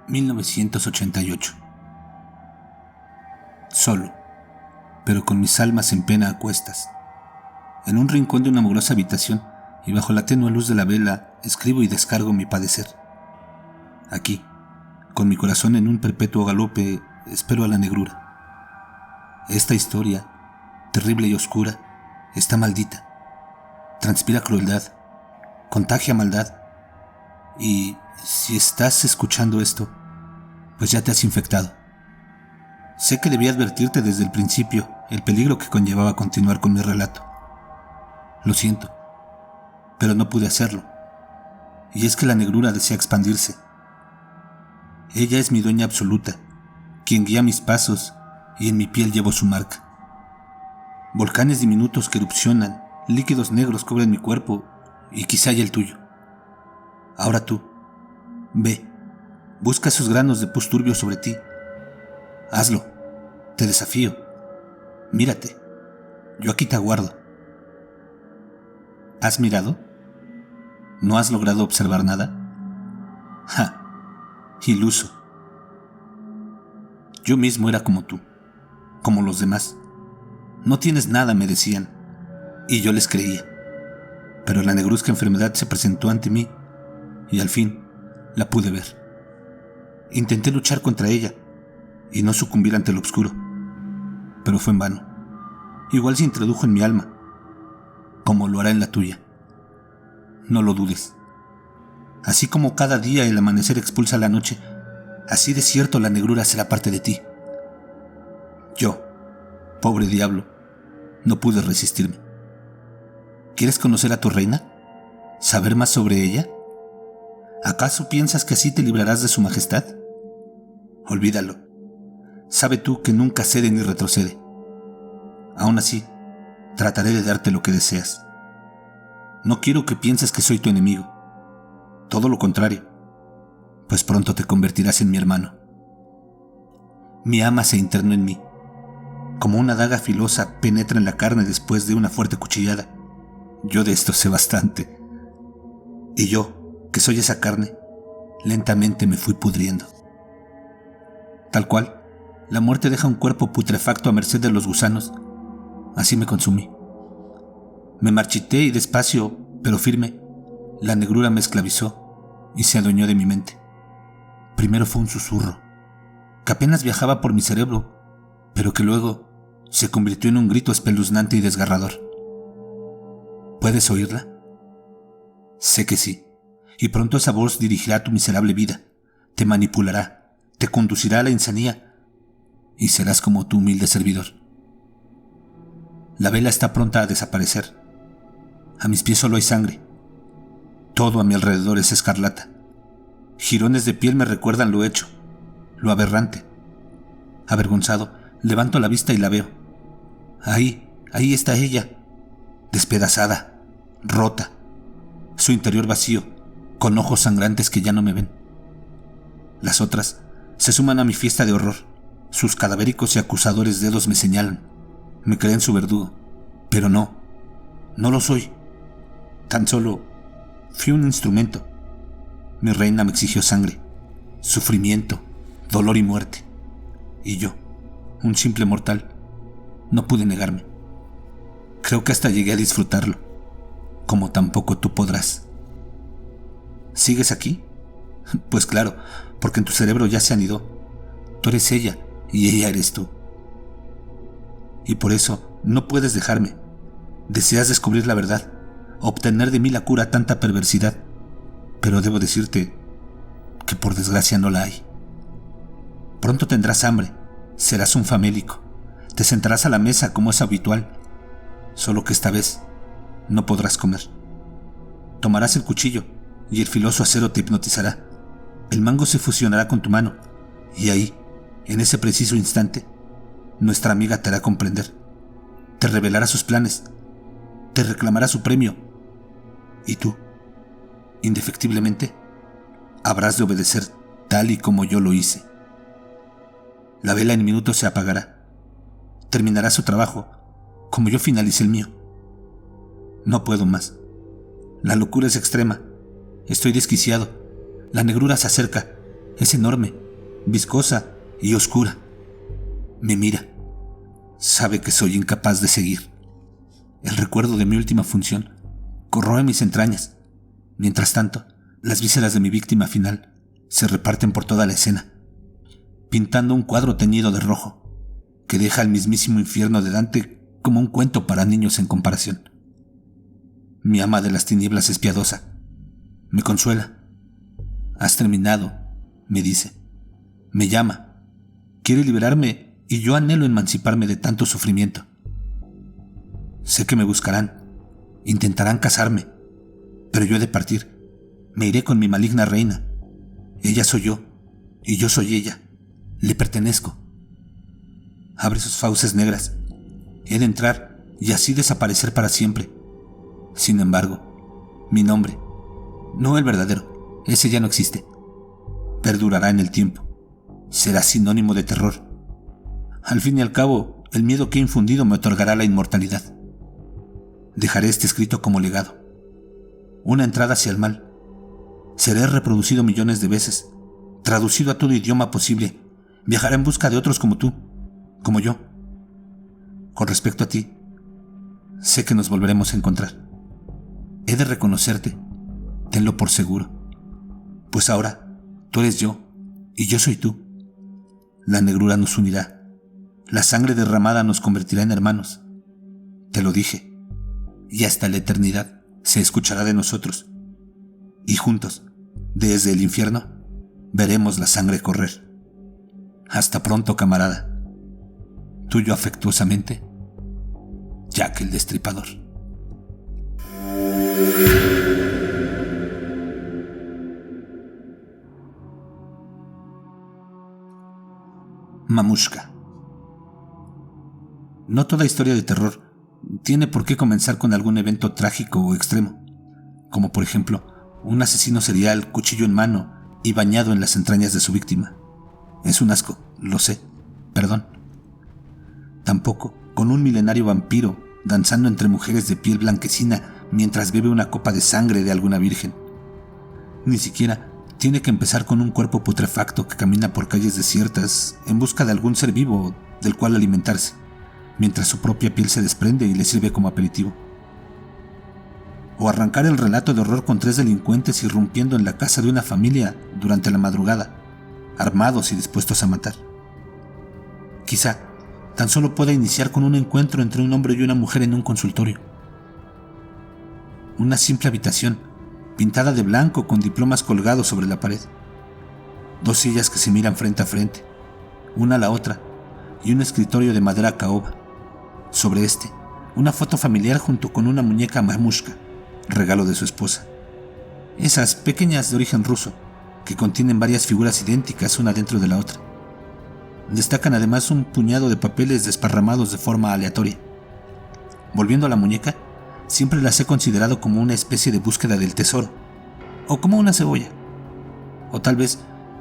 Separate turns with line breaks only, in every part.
1988. Solo, pero con mis almas en pena a cuestas. En un rincón de una mugrosa habitación y bajo la tenue luz de la vela, escribo y descargo mi padecer. Aquí, con mi corazón en un perpetuo galope, espero a la negrura. Esta historia, terrible y oscura, está maldita. Transpira crueldad, contagia maldad. Y si estás escuchando esto, pues ya te has infectado. Sé que debí advertirte desde el principio el peligro que conllevaba continuar con mi relato. Lo siento, pero no pude hacerlo. Y es que la negrura desea expandirse. Ella es mi dueña absoluta, quien guía mis pasos y en mi piel llevo su marca. Volcanes diminutos que erupcionan, líquidos negros cubren mi cuerpo y quizá ya el tuyo. Ahora tú, ve, busca esos granos de pus turbio sobre ti. Hazlo, te desafío. Mírate, yo aquí te aguardo. ¿Has mirado? ¿No has logrado observar nada? ¡Ja! Iluso. Yo mismo era como tú, como los demás. No tienes nada, me decían, y yo les creía. Pero la negruzca enfermedad se presentó ante mí y al fin la pude ver. Intenté luchar contra ella y no sucumbir ante lo oscuro, pero fue en vano. Igual se introdujo en mi alma, como lo hará en la tuya. No lo dudes. Así como cada día el amanecer expulsa la noche, así de cierto la negrura será parte de ti. Yo, pobre diablo, no pude resistirme. ¿Quieres conocer a tu reina? ¿Saber más sobre ella? ¿Acaso piensas que así te librarás de su majestad? Olvídalo. Sabe tú que nunca cede ni retrocede. Aún así, trataré de darte lo que deseas. No quiero que pienses que soy tu enemigo. Todo lo contrario, pues pronto te convertirás en mi hermano. Mi ama se internó en mí. Como una daga filosa penetra en la carne después de una fuerte cuchillada. Yo de esto sé bastante. Y yo, que soy esa carne, lentamente me fui pudriendo. Tal cual, la muerte deja un cuerpo putrefacto a merced de los gusanos. Así me consumí. Me marchité y despacio, pero firme, la negrura me esclavizó y se adueñó de mi mente. Primero fue un susurro, que apenas viajaba por mi cerebro, pero que luego se convirtió en un grito espeluznante y desgarrador. ¿Puedes oírla? Sé que sí, y pronto esa voz dirigirá tu miserable vida, te manipulará, te conducirá a la insanía, y serás como tu humilde servidor. La vela está pronta a desaparecer. A mis pies solo hay sangre. Todo a mi alrededor es escarlata. Jirones de piel me recuerdan lo hecho, lo aberrante. Avergonzado, levanto la vista y la veo. Ahí está ella, despedazada, rota, su interior vacío, con ojos sangrantes que ya no me ven. Las otras se suman a mi fiesta de horror. Sus cadavéricos y acusadores dedos me señalan. Me creen su verdugo, pero no lo soy. Tan solo fui un instrumento. Mi reina me exigió sangre, sufrimiento, dolor y muerte. Y yo, un simple mortal, no pude negarme. Creo que hasta llegué a disfrutarlo, como tampoco tú podrás. ¿Sigues aquí? Pues claro, porque en tu cerebro ya se anidó. Tú eres ella y ella eres tú. Y por eso no puedes dejarme. Deseas descubrir la verdad, obtener de mí la cura a tanta perversidad, pero debo decirte que por desgracia no la hay. Pronto tendrás hambre, serás un famélico, te sentarás a la mesa como es habitual, solo que esta vez no podrás comer. Tomarás el cuchillo y el filoso acero te hipnotizará. El mango se fusionará con tu mano y ahí, en ese preciso instante, nuestra amiga te hará comprender. Te revelará sus planes, te reclamará su premio y tú, indefectiblemente, habrás de obedecer tal y como yo lo hice. La vela en minutos se apagará. Terminará su trabajo, como yo finalicé el mío. No puedo más. La locura es extrema. Estoy desquiciado. La negrura se acerca. Es enorme, viscosa y oscura. Me mira. Sabe que soy incapaz de seguir. El recuerdo de mi última función corroe mis entrañas. Mientras tanto, las vísceras de mi víctima final se reparten por toda la escena, pintando un cuadro teñido de rojo que deja al mismísimo infierno de Dante como un cuento para niños en comparación. Mi ama de las tinieblas es piadosa. Me consuela. Has terminado, me dice. Me llama. Quiere liberarme y yo anhelo emanciparme de tanto sufrimiento. Sé que me buscarán, intentarán cazarme, pero yo he de partir. Me iré con mi maligna reina. Ella soy yo, y yo soy ella. Le pertenezco. Abre sus fauces negras. He de entrar y así desaparecer para siempre. Sin embargo, mi nombre, no el verdadero, ese ya no existe. Perdurará en el tiempo. Será sinónimo de terror. Al fin y al cabo, el miedo que he infundido me otorgará la inmortalidad. Dejaré este escrito como legado. Una entrada hacia el mal. Seré reproducido millones de veces, traducido a todo idioma posible. Viajaré en busca de otros como tú, como yo. Con respecto a ti, sé que nos volveremos a encontrar. He de reconocerte, tenlo por seguro. Pues ahora, tú eres yo, y yo soy tú. La negrura nos unirá. La sangre derramada nos convertirá en hermanos. Te lo dije. Y hasta la eternidad se escuchará de nosotros. Y juntos, desde el infierno, veremos la sangre correr. Hasta pronto, camarada. Tuyo afectuosamente, Jack el Destripador. Mamushka. No toda historia de terror tiene por qué comenzar con algún evento trágico o extremo, como por ejemplo, un asesino serial, cuchillo en mano y bañado en las entrañas de su víctima. Es un asco, lo sé, perdón. Tampoco con un milenario vampiro danzando entre mujeres de piel blanquecina mientras bebe una copa de sangre de alguna virgen. Ni siquiera tiene que empezar con un cuerpo putrefacto que camina por calles desiertas en busca de algún ser vivo del cual alimentarse, mientras su propia piel se desprende y le sirve como aperitivo. O arrancar el relato de horror con 3 delincuentes irrumpiendo en la casa de una familia durante la madrugada, armados y dispuestos a matar. Quizá tan solo pueda iniciar con un encuentro entre un hombre y una mujer en un consultorio. Una simple habitación, pintada de blanco con diplomas colgados sobre la pared. 2 sillas que se miran frente a frente, una a la otra, y un escritorio de madera caoba. Sobre este, una foto familiar junto con una muñeca mamushka, regalo de su esposa. Esas pequeñas de origen ruso, que contienen varias figuras idénticas una dentro de la otra. Destacan además un puñado de papeles desparramados de forma aleatoria. Volviendo a la muñeca, siempre las he considerado como una especie de búsqueda del tesoro, o como una cebolla, o tal vez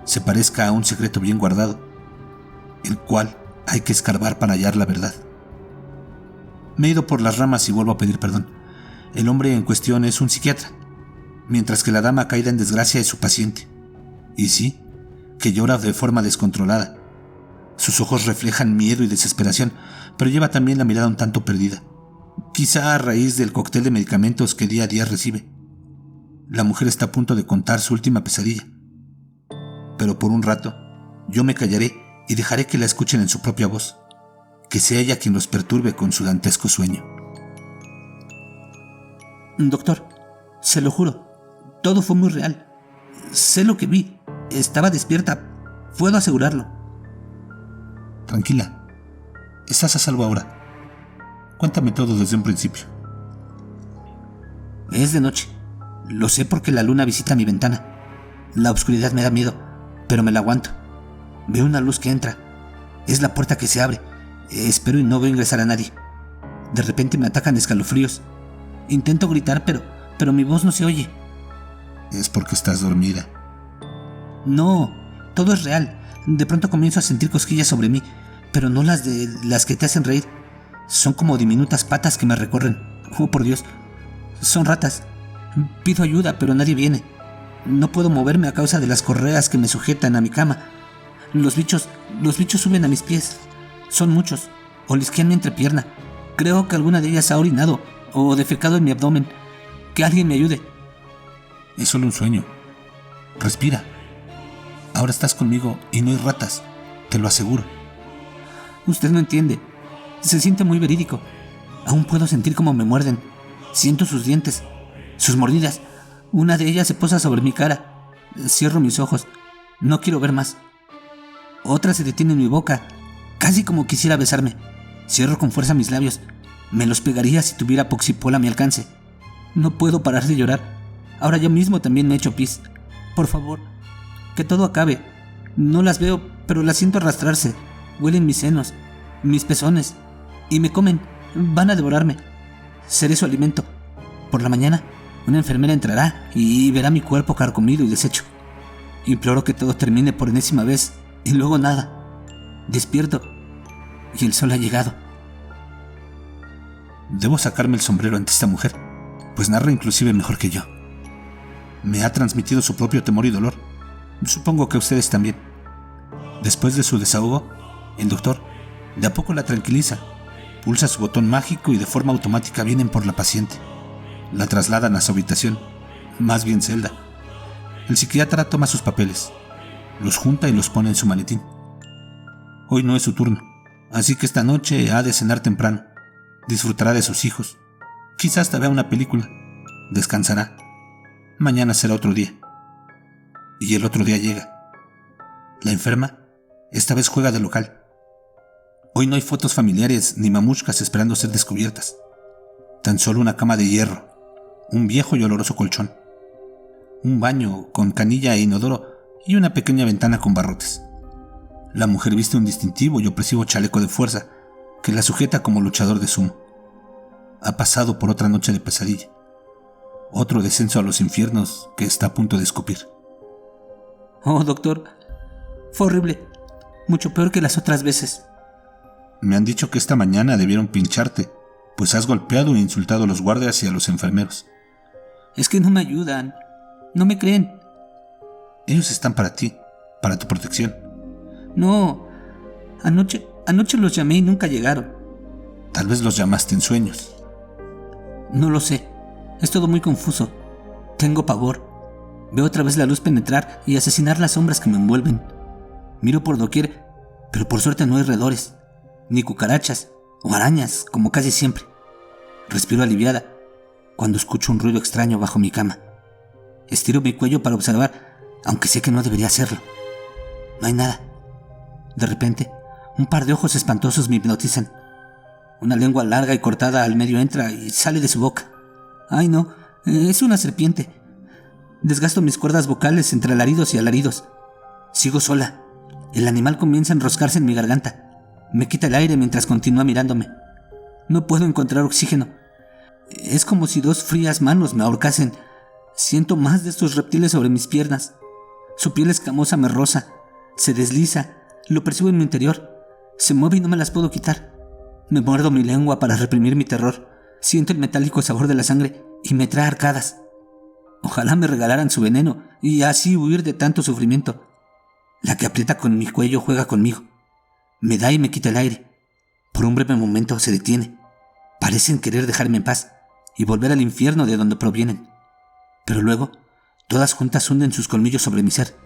se parezca a un secreto bien guardado, el cual hay que escarbar para hallar la verdad. Me he ido por las ramas y vuelvo a pedir perdón. El hombre en cuestión es un psiquiatra, mientras que la dama caída en desgracia es su paciente. Y sí, que llora de forma descontrolada. Sus ojos reflejan miedo y desesperación, pero lleva también la mirada un tanto perdida, quizá a raíz del cóctel de medicamentos que día a día recibe. La mujer está a punto de contar su última pesadilla. Pero por un rato, yo me callaré y dejaré que la escuchen en su propia voz, que sea ella quien los perturbe con su dantesco sueño.
Doctor, se lo juro, todo fue muy real. Sé lo que vi, estaba despierta, puedo asegurarlo.
Tranquila, estás a salvo ahora. Cuéntame todo desde un principio.
Es de noche, lo sé porque la luna visita mi ventana. La oscuridad me da miedo, pero me la aguanto. Veo una luz que entra, es la puerta que se abre. Espero y no veo ingresar a nadie. De repente me atacan escalofríos. Intento gritar, pero mi voz no se oye.
Es porque estás dormida.
No, todo es real. De pronto comienzo a sentir cosquillas sobre mí, pero no las que te hacen reír. Son como diminutas patas que me recorren. Oh, por Dios, son ratas. Pido ayuda, pero nadie viene. No puedo moverme a causa de las correas que me sujetan a mi cama. Los bichos suben a mis pies. Son muchos. Olisquean mi entrepierna. Creo que alguna de ellas ha orinado o defecado en mi abdomen. Que alguien me ayude.
Es solo un sueño. Respira. Ahora estás conmigo y no hay ratas. Te lo aseguro.
Usted no entiende. Se siente muy verídico. Aún puedo sentir cómo me muerden. Siento sus dientes, sus mordidas. Una de ellas se posa sobre mi cara. Cierro mis ojos. No quiero ver más. Otra se detiene en mi boca, casi como quisiera besarme. Cierro con fuerza mis labios. Me los pegaría si tuviera poxipol a mi alcance. No puedo parar de llorar. Ahora yo mismo también me echo pis. Por favor, que todo acabe. No las veo, pero las siento arrastrarse. Huelen mis senos, mis pezones, y me comen. Van a devorarme. Seré su alimento. Por la mañana, una enfermera entrará y verá mi cuerpo carcomido y deshecho. Imploro que todo termine por enésima vez, y luego nada. Despierto, y el sol ha llegado.
Debo sacarme el sombrero ante esta mujer, pues narra inclusive mejor que yo. Me ha transmitido su propio temor y dolor. Supongo que ustedes también. Después de su desahogo, el doctor de a poco la tranquiliza, pulsa su botón mágico y de forma automática vienen por la paciente. La trasladan a su habitación, más bien celda. El psiquiatra toma sus papeles, los junta y los pone en su maletín. Hoy no es su turno, así que esta noche ha de cenar temprano. Disfrutará de sus hijos. Quizás hasta vea una película. Descansará. Mañana será otro día. Y el otro día llega. La enferma esta vez juega de local. Hoy no hay fotos familiares ni mamushkas esperando ser descubiertas. Tan solo una cama de hierro, un viejo y oloroso colchón, un baño con canilla e inodoro y una pequeña ventana con barrotes. La mujer viste un distintivo y opresivo chaleco de fuerza que la sujeta como luchador de sumo. Ha pasado por otra noche de pesadilla, otro descenso a los infiernos que está a punto de escupir.
Oh, doctor, fue horrible, mucho peor que las otras veces.
Me han dicho que esta mañana debieron pincharte, pues has golpeado e insultado a los guardias y a los enfermeros.
Es que no me ayudan, no me creen.
Ellos están para ti, para tu protección.
No, anoche los llamé y nunca llegaron.
Tal vez los llamaste en sueños.
No lo sé, es todo muy confuso. Tengo pavor. Veo otra vez la luz penetrar y asesinar las sombras que me envuelven. Miro por doquier, pero por suerte no hay roedores, ni cucarachas o arañas, como casi siempre. Respiro aliviada cuando escucho un ruido extraño bajo mi cama. Estiro mi cuello para observar, aunque sé que no debería hacerlo. No hay nada. De repente, un par de ojos espantosos me hipnotizan. Una lengua larga y cortada al medio entra y sale de su boca. ¡Ay, no! Es una serpiente. Desgasto mis cuerdas vocales entre alaridos y alaridos. Sigo sola. El animal comienza a enroscarse en mi garganta. Me quita el aire mientras continúa mirándome. No puedo encontrar oxígeno. Es como si dos frías manos me ahorcasen. Siento más de estos reptiles sobre mis piernas. Su piel escamosa me roza. Se desliza. Lo percibo en mi interior. Se mueve y no me las puedo quitar. Me muerdo mi lengua para reprimir mi terror. Siento el metálico sabor de la sangre y me trae arcadas. Ojalá me regalaran su veneno y así huir de tanto sufrimiento. La que aprieta con mi cuello juega conmigo. Me da y me quita el aire. Por un breve momento se detiene. Parecen querer dejarme en paz y volver al infierno de donde provienen. Pero luego, todas juntas hunden sus colmillos sobre mi ser.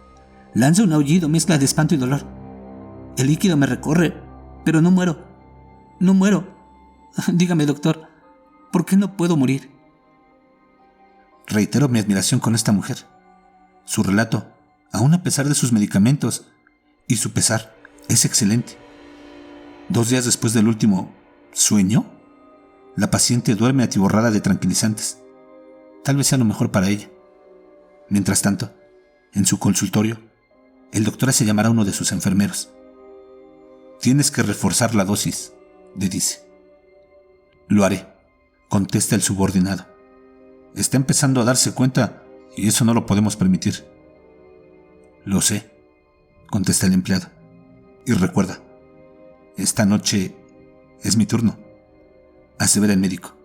Lanza un aullido mezcla de espanto y dolor. El líquido me recorre, pero no muero. No muero. Dígame, doctor, ¿por qué no puedo morir?
Reitero mi admiración con esta mujer. Su relato, aun a pesar de sus medicamentos y su pesar, es excelente. 2 días después del último sueño, la paciente duerme atiborrada de tranquilizantes. Tal vez sea lo mejor para ella. Mientras tanto, en su consultorio, el doctor hace llamar a uno de sus enfermeros. Tienes que reforzar la dosis, le dice. Lo haré, contesta el subordinado. Está empezando a darse cuenta y eso no lo podemos permitir. Lo sé, contesta el empleado. Y recuerda, esta noche es mi turno, asevera el médico.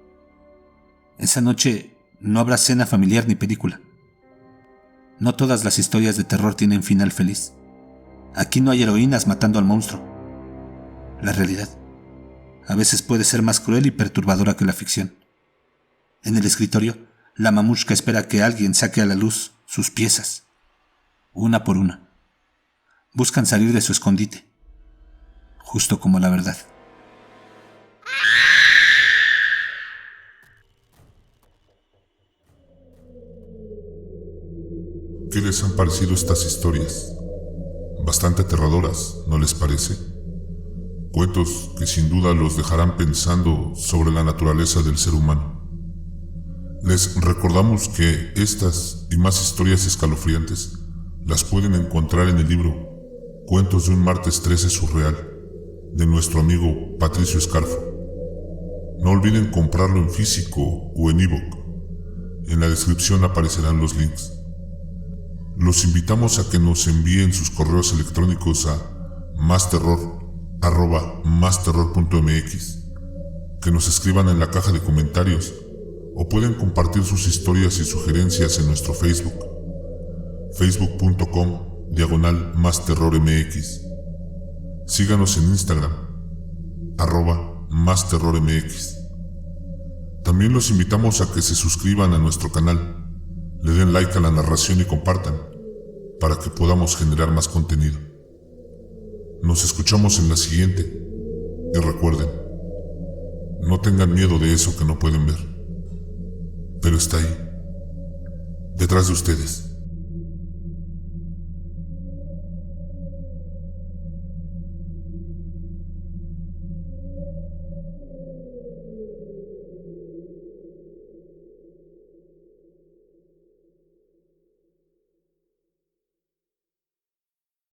Esa noche no habrá cena familiar ni película. No todas las historias de terror tienen final feliz. Aquí no hay heroínas matando al monstruo. La realidad a veces puede ser más cruel y perturbadora que la ficción. En el escritorio, la mamushka espera que alguien saque a la luz sus piezas, una por una. Buscan salir de su escondite, justo como la verdad.
¿Qué les han parecido estas historias? Bastante aterradoras, ¿no les parece? Cuentos que sin duda los dejarán pensando sobre la naturaleza del ser humano. Les recordamos que estas y más historias escalofriantes las pueden encontrar en el libro Cuentos de un martes 13 surreal, de nuestro amigo Patricio Scarfo. No olviden comprarlo en físico o en ebook. En la descripción aparecerán los links. Los invitamos a que nos envíen sus correos electrónicos a masterror@masterror.mx, que nos escriban en la caja de comentarios o pueden compartir sus historias y sugerencias en nuestro Facebook, facebook.com/masterrormx. Síganos en Instagram, @masterrormx. También los invitamos a que se suscriban a nuestro canal, le den like a la narración y compartan, para que podamos generar más contenido. Nos escuchamos en la siguiente, y recuerden, no tengan miedo de eso que no pueden ver, pero está ahí, detrás de ustedes.